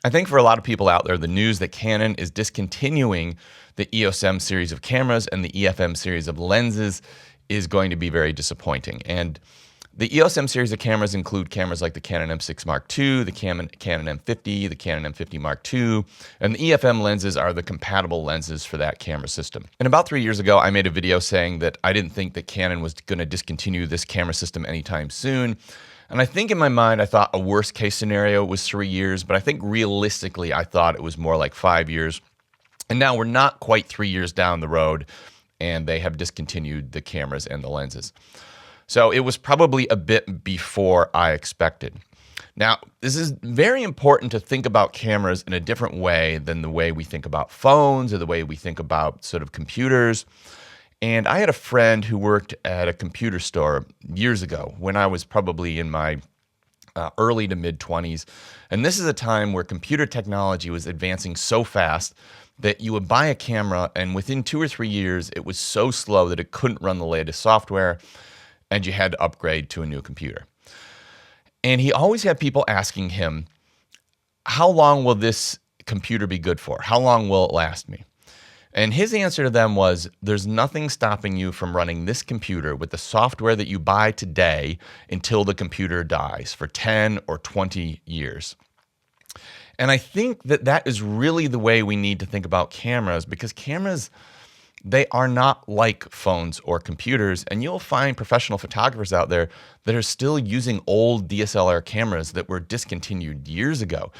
I think for a lot of people out there, the news that Canon is discontinuing the EOS M series of cameras and the EF-M series of lenses is going to be very disappointing. And the EOS M series of cameras include cameras like the Canon M6 Mark II, the Canon M50, the Canon M50 Mark II, and the EF-M lenses are the compatible lenses for that camera system. And about 3 years ago, I made a video saying that I didn't think that Canon was going to discontinue this camera system anytime soon. And I think in my mind, I thought a worst case scenario was 3 years, but I think realistically, I thought it was more like 5 years. And now we're not quite 3 years down the road, and they have discontinued the cameras and the lenses. So it was probably a bit before I expected. Now, this is very important to think about cameras in a different way than the way we think about phones or the way we think about sort of computers. And I had a friend who worked at a computer store years ago when I was probably in my early to mid 20s. And this is a time where computer technology was advancing so fast that you would buy a camera and within 2 or 3 years, it was so slow that it couldn't run the latest software and you had to upgrade to a new computer. And he always had people asking him, how long will this computer be good for? How long will it last me? And his answer to them was, there's nothing stopping you from running this computer with the software that you buy today until the computer dies for 10 or 20 years. And I think that that is really the way we need to think about cameras, because cameras, they are not like phones or computers. And you'll find professional photographers out there that are still using old DSLR cameras that were discontinued years ago.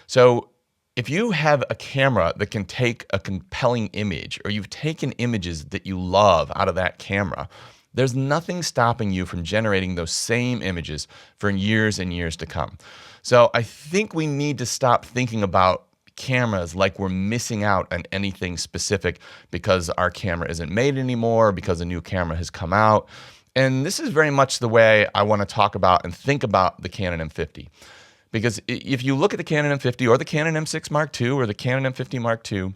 So if you have a camera that can take a compelling image, or you've taken images that you love out of that camera, there's nothing stopping you from generating those same images for years and years to come. So I think we need to stop thinking about cameras like we're missing out on anything specific because our camera isn't made anymore, because a new camera has come out. And this is very much the way I want to talk about and think about the Canon M50. Because if you look at the Canon M50 or the Canon M6 Mark II or the Canon M50 Mark II,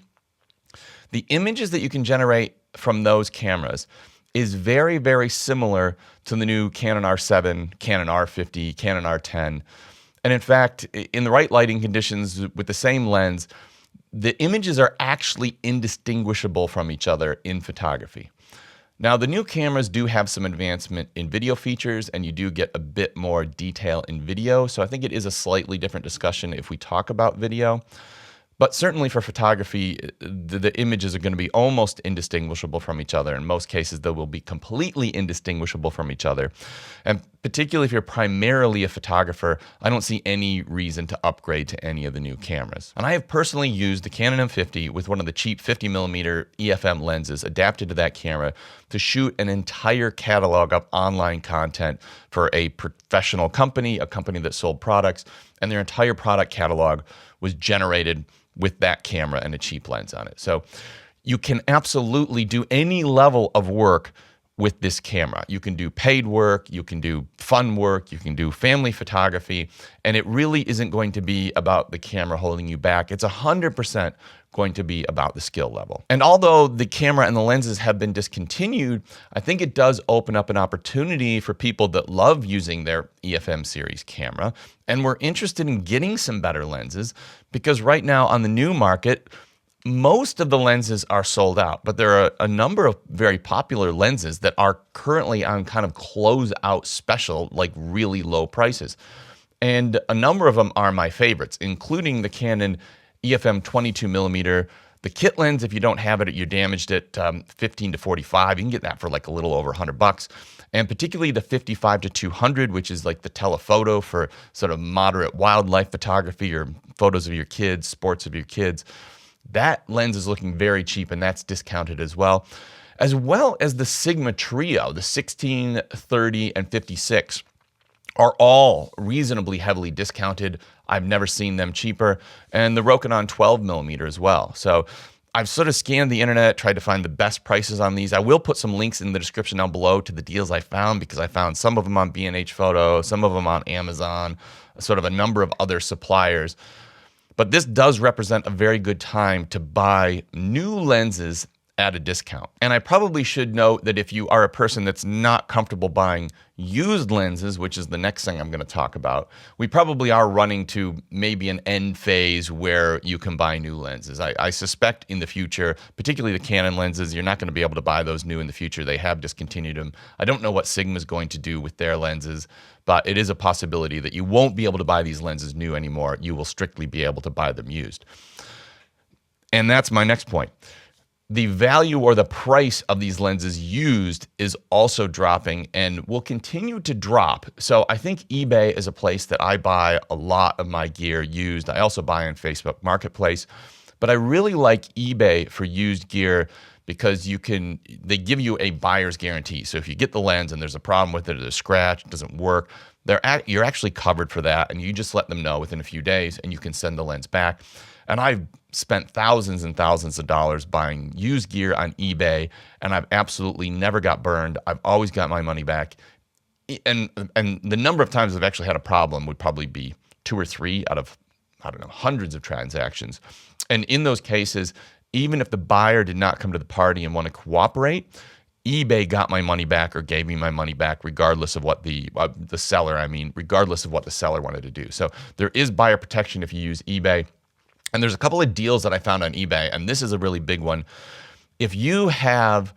the images that you can generate from those cameras is very, very similar to the new Canon R7, Canon R50, Canon R10. And in fact, in the right lighting conditions with the same lens, the images are actually indistinguishable from each other in photography. Now, the new cameras do have some advancement in video features, and you do get a bit more detail in video. So I think it is a slightly different discussion if we talk about video. But certainly for photography, the images are going to be almost indistinguishable from each other. In most cases, they will be completely indistinguishable from each other. And particularly if you're primarily a photographer, I don't see any reason to upgrade to any of the new cameras. And I have personally used the Canon M50 with one of the cheap 50mm EF-M lenses adapted to that camera to shoot an entire catalog of online content for a professional company, a company that sold products, and their entire product catalog was generated with that camera and a cheap lens on it. So you can absolutely do any level of work with this camera. You can do paid work, you can do fun work, you can do family photography, and it really isn't going to be about the camera holding you back. It's 100% going to be about the skill level. And although the camera and the lenses have been discontinued, I think it does open up an opportunity for people that love using their EF-M series camera and were interested in getting some better lenses, because right now on the new market, most of the lenses are sold out, but there are a number of very popular lenses that are currently on kind of close-out special, like really low prices. And a number of them are my favorites, including the Canon EF-M 22mm. The kit lens, if you don't have it, you're damaged at 15 to 45. You can get that for like a little over $100. And particularly the 55 to 200, which is like the telephoto for sort of moderate wildlife photography or photos of your kids, sports of your kids. That lens is looking very cheap, and that's discounted as well as the Sigma Trio, the 16, 30, and 56 are all reasonably heavily discounted. I've never seen them cheaper, and the Rokinon 12mm as well. So I've sort of scanned the internet, tried to find the best prices on these. I will put some links in the description down below to the deals I found, because I found some of them on B&H Photo, some of them on Amazon, sort of a number of other suppliers. But this does represent a very good time to buy new lenses at a discount. And I probably should note that if you are a person that's not comfortable buying used lenses, which is the next thing I'm going to talk about, we probably are running to maybe an end phase where you can buy new lenses. I suspect in the future, particularly the Canon lenses, you're not going to be able to buy those new in the future. They have discontinued them. I don't know what Sigma is going to do with their lenses, but it is a possibility that you won't be able to buy these lenses new anymore. You will strictly be able to buy them used. And that's my next point. The value or the price of these lenses used is also dropping and will continue to drop. So I think eBay is a place that I buy a lot of my gear used. I also buy on Facebook Marketplace, but I really like eBay for used gear because they give you a buyer's guarantee. So if you get the lens and there's a problem with it, or a scratch, it doesn't work, you're actually covered for that, and you just let them know within a few days and you can send the lens back. And I've spent thousands and thousands of dollars buying used gear on eBay, and I've absolutely never got burned. I've always got my money back. And the number of times I've actually had a problem would probably be 2 or 3 out of, I don't know, hundreds of transactions. And in those cases, even if the buyer did not come to the party and want to cooperate, eBay got my money back or gave me my money back regardless of what regardless of what the seller wanted to do. So there is buyer protection if you use eBay. And there's a couple of deals that I found on eBay, and this is a really big one. If you have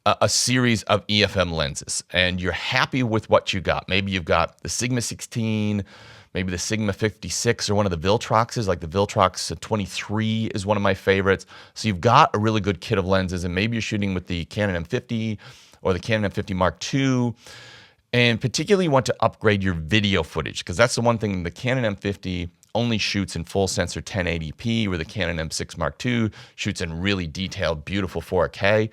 a series of EFM lenses and you're happy with what you got, maybe you've got the Sigma 16, maybe the Sigma 56 or one of the Viltroxes, like the Viltrox 23 is one of my favorites. So you've got a really good kit of lenses, and maybe you're shooting with the Canon M50 or the Canon M50 Mark II, and particularly you want to upgrade your video footage, because that's the one thing the Canon M50 only shoots in full sensor 1080p, where the Canon M6 Mark II shoots in really detailed, beautiful 4K.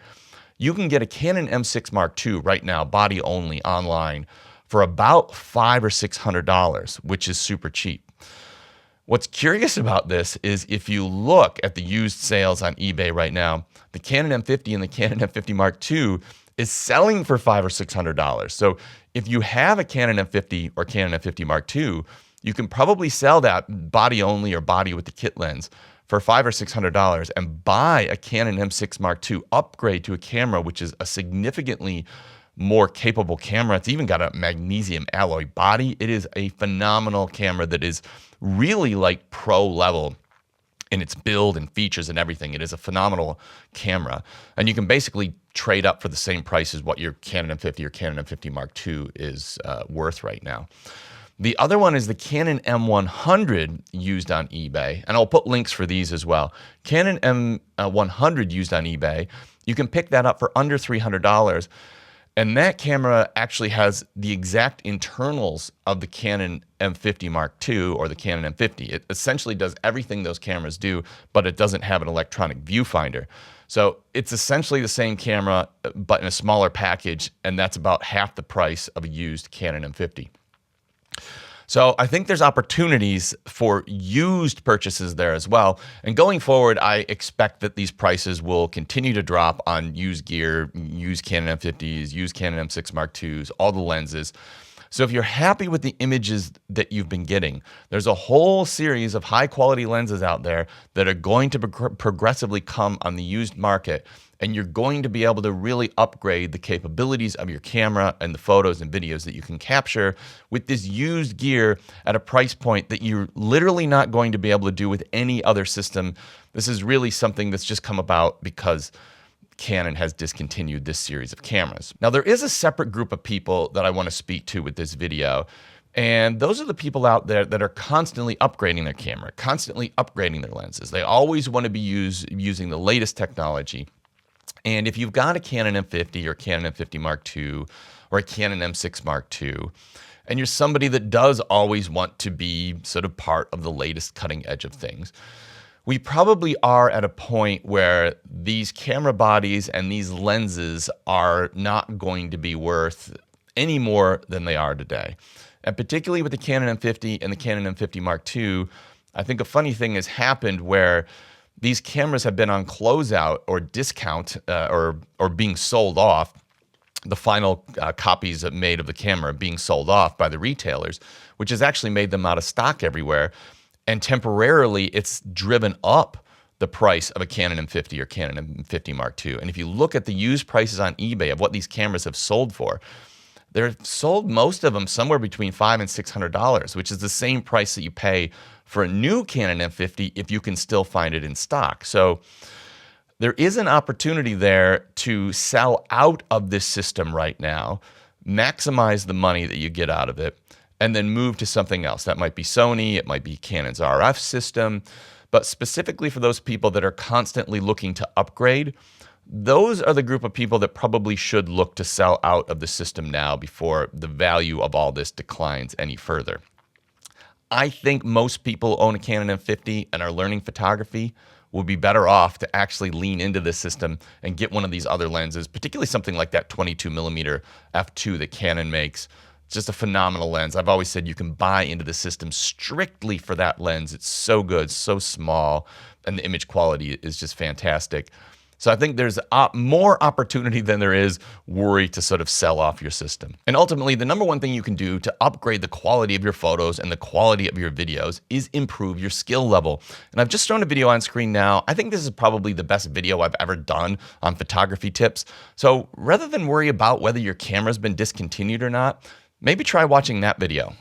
You can get a Canon M6 Mark II right now, body only, online for about $500 or $600, which is super cheap. What's curious about this is if you look at the used sales on eBay right now, the Canon M50 and the Canon M50 Mark II is selling for $500 or $600. So if you have a Canon M50 or Canon M50 Mark II, you can probably sell that body only or body with the kit lens for $500 or $600 and buy a Canon M6 Mark II, upgrade to a camera which is a significantly more capable camera. It's even got a magnesium alloy body. It is a phenomenal camera that is really like pro level in its build and features and everything. It is a phenomenal camera. And you can basically trade up for the same price as what your Canon M50 or Canon M50 Mark II is worth right now. The other one is the Canon M100 used on eBay, and I'll put links for these as well. Canon M100 used on eBay, you can pick that up for under $300, and that camera actually has the exact internals of the Canon M50 Mark II or the Canon M50. It essentially does everything those cameras do, but it doesn't have an electronic viewfinder. So it's essentially the same camera, but in a smaller package, and that's about half the price of a used Canon M50. So I think there's opportunities for used purchases there as well. And going forward, I expect that these prices will continue to drop on used gear, used Canon M50s, used Canon M6 Mark IIs, all the lenses. So if you're happy with the images that you've been getting, there's a whole series of high quality lenses out there that are going to progressively come on the used market. And you're going to be able to really upgrade the capabilities of your camera and the photos and videos that you can capture with this used gear at a price point that you're literally not going to be able to do with any other system. This is really something that's just come about because Canon has discontinued this series of cameras. Now, there is a separate group of people that I want to speak to with this video. And those are the people out there that are constantly upgrading their camera, constantly upgrading their lenses. They always want to be using the latest technology. And if you've got a Canon M50 or Canon M50 Mark II or a Canon M6 Mark II, and you're somebody that does always want to be sort of part of the latest cutting edge of things, we probably are at a point where these camera bodies and these lenses are not going to be worth any more than they are today. And particularly with the Canon M50 and the Canon M50 Mark II, I think a funny thing has happened where these cameras have been on closeout or discount or being sold off. The final copies made of the camera being sold off by the retailers, which has actually made them out of stock everywhere. And temporarily, it's driven up the price of a Canon M50 or Canon M50 Mark II. And if you look at the used prices on eBay of what these cameras have sold for, they're sold, most of them, somewhere between $500 and $600, which is the same price that you pay for a new Canon M50 if you can still find it in stock. So there is an opportunity there to sell out of this system right now, maximize the money that you get out of it, and then move to something else. That might be Sony, it might be Canon's RF system, but specifically for those people that are constantly looking to upgrade, those are the group of people that probably should look to sell out of the system now before the value of all this declines any further. I think most people own a Canon M50 and are learning photography will be better off to actually lean into this system and get one of these other lenses, particularly something like that 22mm f2 that Canon makes. It's just a phenomenal lens. I've always said you can buy into the system strictly for that lens. It's so good, so small, and the image quality is just fantastic. So I think there's more opportunity than there is worry to sort of sell off your system. And ultimately, the number one thing you can do to upgrade the quality of your photos and the quality of your videos is improve your skill level. And I've just thrown a video on screen now. I think this is probably the best video I've ever done on photography tips. So rather than worry about whether your camera's been discontinued or not, maybe try watching that video.